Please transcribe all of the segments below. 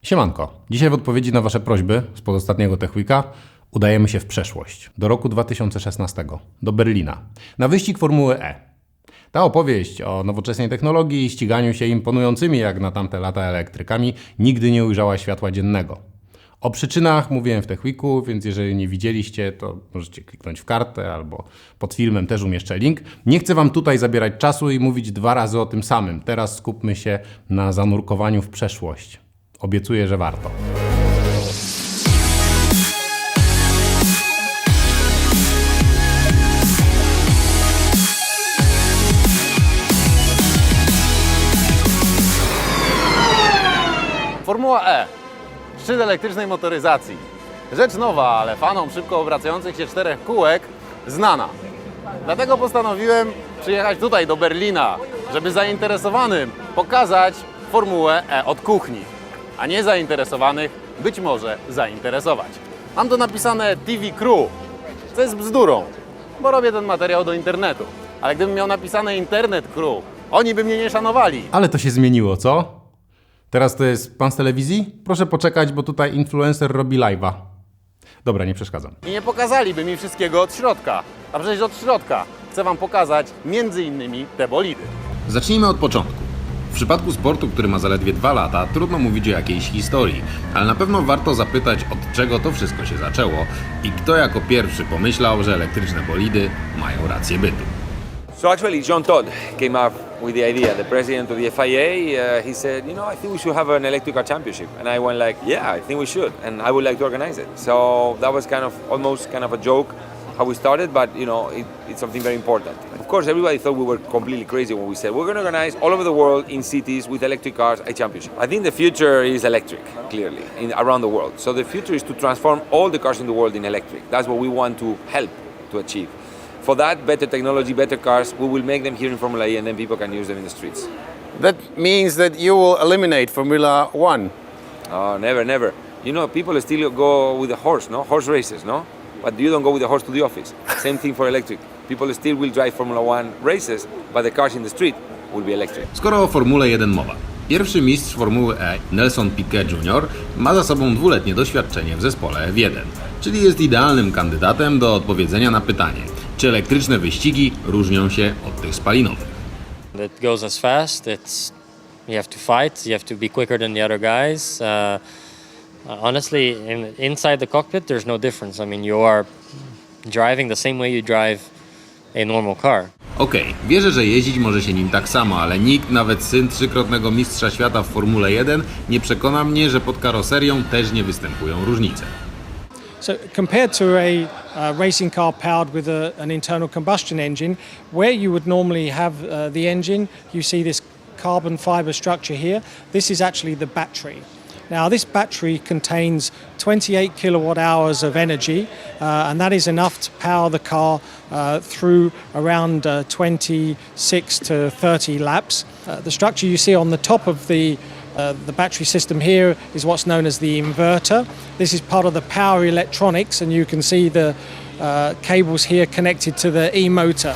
Siemanko. Dzisiaj w odpowiedzi na Wasze prośby z podostatniego Tech Weeka udajemy się w przeszłość, do roku 2016, do Berlina, na wyścig Formuły E. Ta opowieść o nowoczesnej technologii i ściganiu się imponującymi jak na tamte lata elektrykami nigdy nie ujrzała światła dziennego. O przyczynach mówiłem w Tech Weeku, więc jeżeli nie widzieliście, to możecie kliknąć w kartę albo pod filmem też umieszczę link. Nie chcę Wam tutaj zabierać czasu i mówić 2 razy o tym samym. Teraz skupmy się na zanurkowaniu w przeszłość. Obiecuję, że warto. Formuła E. Szczyt elektrycznej motoryzacji. Rzecz nowa, ale fanom szybko obracających się 4 kółek znana. Dlatego postanowiłem przyjechać tutaj do Berlina, żeby zainteresowanym pokazać Formułę E od kuchni, a nie zainteresowanych być może zainteresować. Mam tu napisane TV Crew, co jest bzdurą, bo robię ten materiał do internetu. Ale gdybym miał napisane Internet Crew, oni by mnie nie szanowali. Ale to się zmieniło, co? Teraz to jest pan z telewizji? Proszę poczekać, bo tutaj influencer robi live'a. Dobra, nie przeszkadzam. I nie pokazaliby mi wszystkiego od środka. A przecież od środka chcę Wam pokazać między innymi te bolidy. Zacznijmy od początku. W przypadku sportu, który ma zaledwie 2 lata, trudno mówić o jakiejś historii, ale na pewno warto zapytać, od czego to wszystko się zaczęło i kto jako pierwszy pomyślał, że elektryczne bolidy mają rację bytu. So actually, John Todd came up with the idea. The president of the FIA, he said, I think we should have an electric car championship. And I went like, yeah, I think we should, and I would like to organize it. So that was almost kind of a joke how we started, but it's something very important. Of course, everybody thought we were completely crazy when we said we're going to organize all over the world in cities with electric cars a championship. I think the future is electric, clearly, around the world. So the future is to transform all the cars in the world in electric. That's what we want to help to achieve. For that, better technology, better cars, we will make them here in Formula E and then people can use them in the streets. That means that you will eliminate Formula One. Oh, never, never. People still go with the horse, no? Horse races, no? But you don't go with the horse to the office. Same thing for electric. People still will drive Formula One races, but the cars in the street will be electric. Skoro o Formule 1 mowa. Pierwszy mistrz Formuły E, Nelson Piquet Jr., ma za sobą 2-letnie doświadczenie w zespole F1, czyli jest idealnym kandydatem do odpowiedzenia na pytanie, czy elektryczne wyścigi różnią się od tych spalinowych. It goes as fast. You have to fight. You have to be quicker than the other guys. Honestly, inside the cockpit, there's no difference. I mean, you are driving the same way you drive a normal car. Okej, wierzę, że jeździć może się nim tak samo, ale nikt, nawet syn 3-krotnego mistrza świata w Formule 1, nie przekona mnie, że pod karoserią też nie występują różnice. So compared to a racing car powered with an internal combustion engine, where you would normally have the engine, you see this carbon fiber structure here. This is actually the battery. Now this battery contains 28 kilowatt hours of energy and that is enough to power the car through around 26 to 30 laps. The structure you see on the top of the battery system here is what's known as the inverter. This is part of the power electronics, and you can see the cables here connected to the e-motor.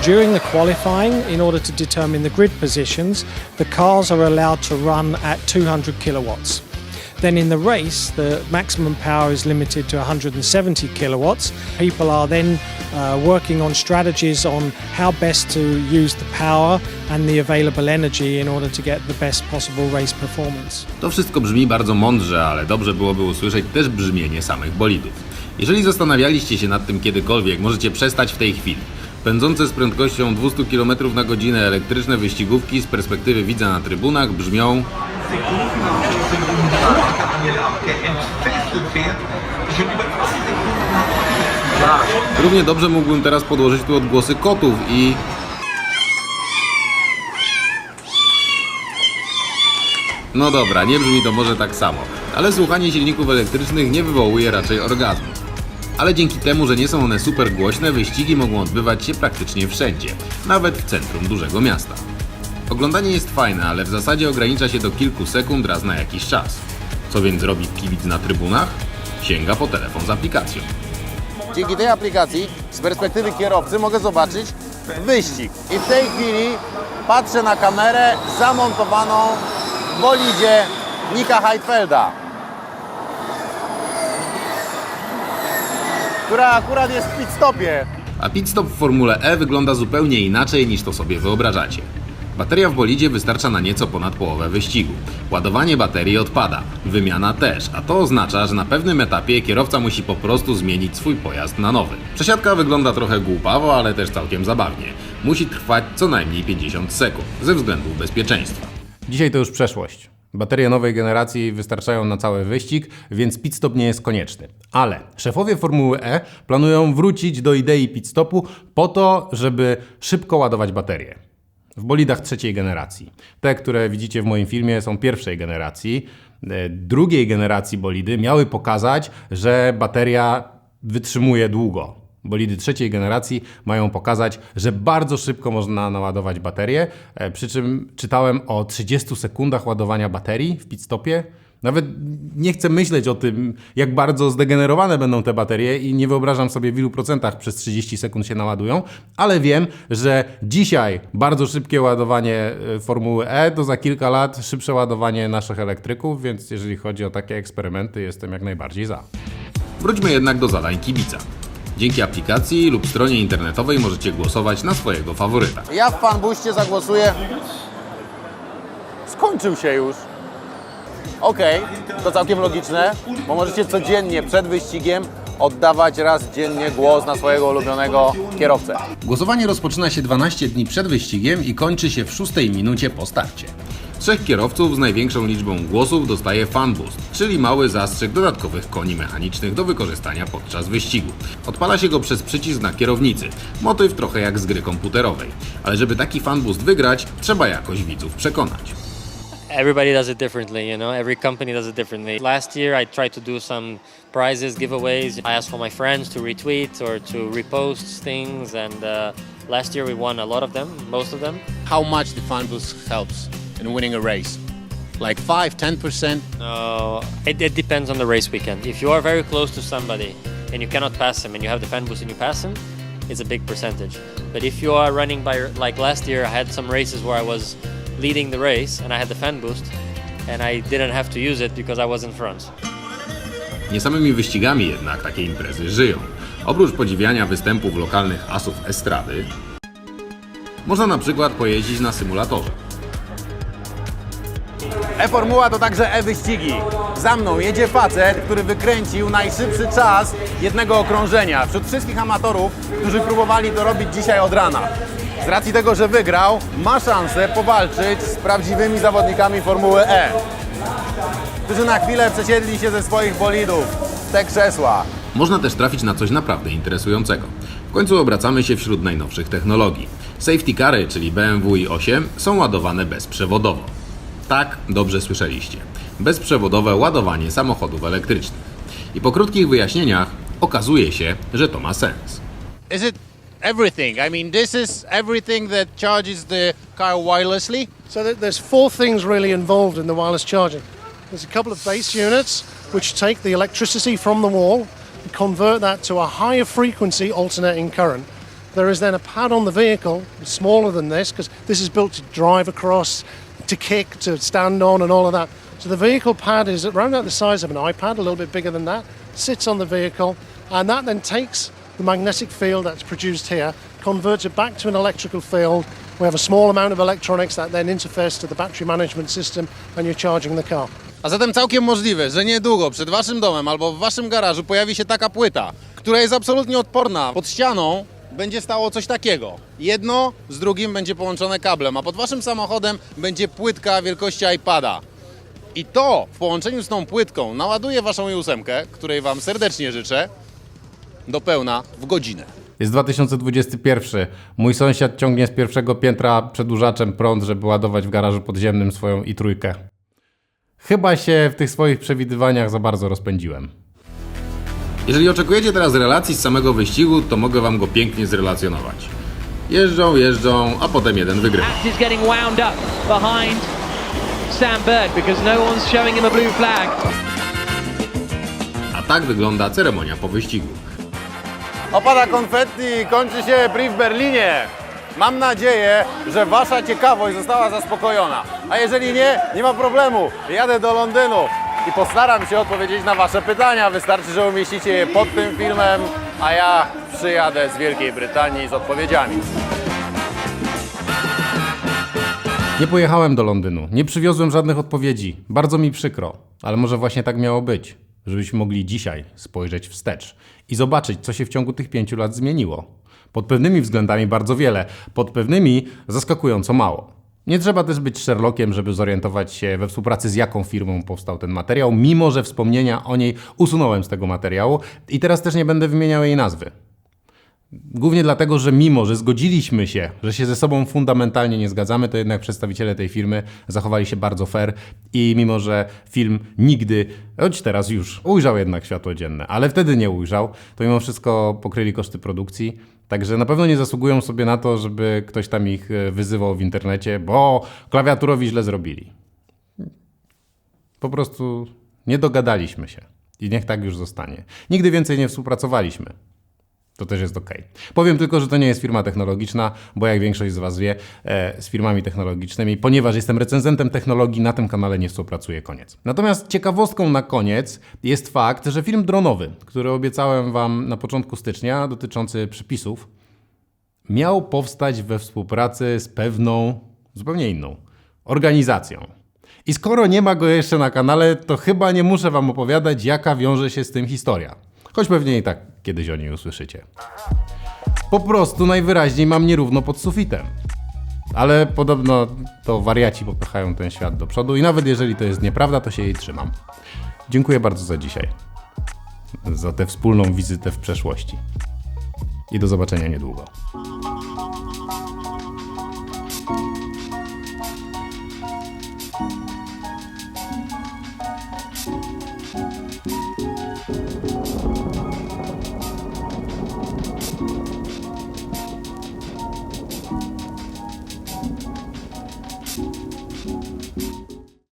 During the qualifying, in order to determine the grid positions, the cars are allowed to run at 200 kilowatts. Then in the race, the maximum power is limited to 170 kilowatts. People are then working on strategies on how best to use the power and the available energy in order to get the best possible race performance. To wszystko brzmi bardzo mądrze, ale dobrze byłoby usłyszeć też brzmienie samych bolidów. Jeżeli zastanawialiście się nad tym kiedykolwiek, możecie przestać w tej chwili. Pędzące z prędkością 200 km na godzinę elektryczne wyścigówki z perspektywy widza na trybunach brzmią... Równie dobrze mógłbym teraz podłożyć tu odgłosy kotów i... No dobra, nie brzmi to może tak samo, ale słuchanie silników elektrycznych nie wywołuje raczej orgazmu. Ale dzięki temu, że nie są one super głośne, wyścigi mogą odbywać się praktycznie wszędzie, nawet w centrum dużego miasta. Oglądanie jest fajne, ale w zasadzie ogranicza się do kilku sekund raz na jakiś czas. Co więc robi kibic na trybunach? Sięga po telefon z aplikacją. Dzięki tej aplikacji z perspektywy kierowcy mogę zobaczyć wyścig. I w tej chwili patrzę na kamerę zamontowaną w bolidzie Nika Heidfelda, która akurat jest w pit stopie. A pit stop w Formule E wygląda zupełnie inaczej niż to sobie wyobrażacie. Bateria w bolidzie wystarcza na nieco ponad połowę wyścigu. Ładowanie baterii odpada, wymiana też, a to oznacza, że na pewnym etapie kierowca musi po prostu zmienić swój pojazd na nowy. Przesiadka wygląda trochę głupawo, ale też całkiem zabawnie. Musi trwać co najmniej 50 sekund, ze względów bezpieczeństwa. Dzisiaj to już przeszłość. Baterie nowej generacji wystarczają na cały wyścig, więc pit stop nie jest konieczny. Ale szefowie Formuły E planują wrócić do idei pit stopu po to, żeby szybko ładować baterie. W bolidach trzeciej generacji. Te, które widzicie w moim filmie, są pierwszej generacji. Drugiej generacji bolidy miały pokazać, że bateria wytrzymuje długo. Bolidy trzeciej generacji mają pokazać, że bardzo szybko można naładować baterię, przy czym czytałem o 30 sekundach ładowania baterii w pit stopie. Nawet nie chcę myśleć o tym, jak bardzo zdegenerowane będą te baterie i nie wyobrażam sobie, w ilu procentach przez 30 sekund się naładują, ale wiem, że dzisiaj bardzo szybkie ładowanie Formuły E to za kilka lat szybsze ładowanie naszych elektryków, więc jeżeli chodzi o takie eksperymenty, jestem jak najbardziej za. Wróćmy jednak do zadań kibica. Dzięki aplikacji lub stronie internetowej możecie głosować na swojego faworyta. Ja w fanbuście zagłosuję. Skończył się już. Okej, to całkiem logiczne, bo możecie codziennie przed wyścigiem oddawać raz dziennie głos na swojego ulubionego kierowcę. Głosowanie rozpoczyna się 12 dni przed wyścigiem i kończy się w 6 minucie po starcie. 3 kierowców z największą liczbą głosów dostaje Fan Boost, czyli mały zastrzyk dodatkowych koni mechanicznych do wykorzystania podczas wyścigu. Odpala się go przez przycisk na kierownicy, motyw trochę jak z gry komputerowej. Ale żeby taki Fan Boost wygrać, trzeba jakoś widzów przekonać. Everybody does it differently, you know. Every company does it differently. Last year I tried to do some prizes, giveaways. I asked for my friends to retweet or to repost things, and last year we won a lot of them, most of them. How much the fan boost helps in winning a race? Like 5-10%? It depends on the race weekend. If you are very close to somebody and you cannot pass him, and you have the fan boost and you pass him, it's a big percentage. But if you are running by, like last year, I had some races where I was leading the race and I had the fan boost and I didn't have to use it because I was in front. Nie samymi wyścigami jednak takie imprezy żyją. Oprócz podziwiania występów lokalnych asów estrady, można na przykład pojeździć na symulatorze. E-Formuła to także e-wyścigi. Za mną jedzie facet, który wykręcił najszybszy czas jednego okrążenia wśród wszystkich amatorów, którzy próbowali to robić dzisiaj od rana. Z racji tego, że wygrał, ma szansę powalczyć z prawdziwymi zawodnikami Formuły E, którzy na chwilę przesiedli się ze swoich bolidów w te krzesła. Można też trafić na coś naprawdę interesującego. W końcu obracamy się wśród najnowszych technologii. Safety cary, czyli BMW i8, są ładowane bezprzewodowo. Tak, dobrze słyszeliście. Bezprzewodowe ładowanie samochodów elektrycznych. I po krótkich wyjaśnieniach okazuje się, że to ma sens. Is it everything? I mean, this is everything that charges the car wirelessly? So there's four things really involved in the wireless charging. There's a couple of base units which take the electricity from the wall and convert that to a higher frequency alternating current. There is then a pad on the vehicle, smaller than this, because this is built to drive across, to kick, to stand on and all of that. So the vehicle pad is around about the size of an iPad, a little bit bigger than that, sits on the vehicle, and that then takes the magnetic field that's produced here, converts it back to an electrical field. We have a small amount of electronics that then interface to the battery management system and you're charging the car. A zatem całkiem możliwe, że niedługo przed waszym domem albo w waszym garażu pojawi się taka płyta, która jest absolutnie odporna. Pod ścianą będzie stało coś takiego. Jedno z drugim będzie połączone kablem, a pod waszym samochodem będzie płytka wielkości iPada. I to w połączeniu z tą płytką naładuje waszą i8, której wam serdecznie życzę, do pełna w godzinę. Jest 2021. Mój sąsiad ciągnie z pierwszego piętra przedłużaczem prąd, żeby ładować w garażu podziemnym swoją i3. Chyba się w tych swoich przewidywaniach za bardzo rozpędziłem. Jeżeli oczekujecie teraz relacji z samego wyścigu, to mogę wam go pięknie zrelacjonować. Jeżdżą, a potem jeden wygrywa. Act is getting wound up behind Sam Bird because no one's showing him a blue flag. A tak wygląda ceremonia po wyścigu. Opada konfetti, kończy się Prix w Berlinie. Mam nadzieję, że Wasza ciekawość została zaspokojona. A jeżeli nie, nie ma problemu. Jadę do Londynu i postaram się odpowiedzieć na Wasze pytania. Wystarczy, że umieścicie je pod tym filmem, a ja przyjadę z Wielkiej Brytanii z odpowiedziami. Nie pojechałem do Londynu, nie przywiozłem żadnych odpowiedzi. Bardzo mi przykro, ale może właśnie tak miało być, żebyśmy mogli dzisiaj spojrzeć wstecz i zobaczyć, co się w ciągu tych 5 lat zmieniło. Pod pewnymi względami bardzo wiele, pod pewnymi zaskakująco mało. Nie trzeba też być Sherlockiem, żeby zorientować się, we współpracy z jaką firmą powstał ten materiał, mimo że wspomnienia o niej usunąłem z tego materiału i teraz też nie będę wymieniał jej nazwy. Głównie dlatego, że mimo, że zgodziliśmy się, że się ze sobą fundamentalnie nie zgadzamy, to jednak przedstawiciele tej firmy zachowali się bardzo fair i mimo, że film nigdy, choć teraz już, ujrzał jednak światło dzienne, ale wtedy nie ujrzał, to mimo wszystko pokryli koszty produkcji, także na pewno nie zasługują sobie na to, żeby ktoś tam ich wyzywał w internecie, bo klawiaturowi źle zrobili. Po prostu nie dogadaliśmy się i niech tak już zostanie. Nigdy więcej nie współpracowaliśmy. To też jest okej. Powiem tylko, że to nie jest firma technologiczna, bo jak większość z Was wie, z firmami technologicznymi, ponieważ jestem recenzentem technologii, na tym kanale nie współpracuję, koniec. Natomiast ciekawostką na koniec jest fakt, że film dronowy, który obiecałem Wam na początku stycznia, dotyczący przepisów, miał powstać we współpracy z pewną, zupełnie inną organizacją. I skoro nie ma go jeszcze na kanale, to chyba nie muszę Wam opowiadać, jaka wiąże się z tym historia. Choć pewnie i tak kiedyś o niej usłyszycie. Po prostu najwyraźniej mam nierówno pod sufitem. Ale podobno to wariaci popychają ten świat do przodu i nawet jeżeli to jest nieprawda, to się jej trzymam. Dziękuję bardzo za dzisiaj. Za tę wspólną wizytę w przeszłości. I do zobaczenia niedługo.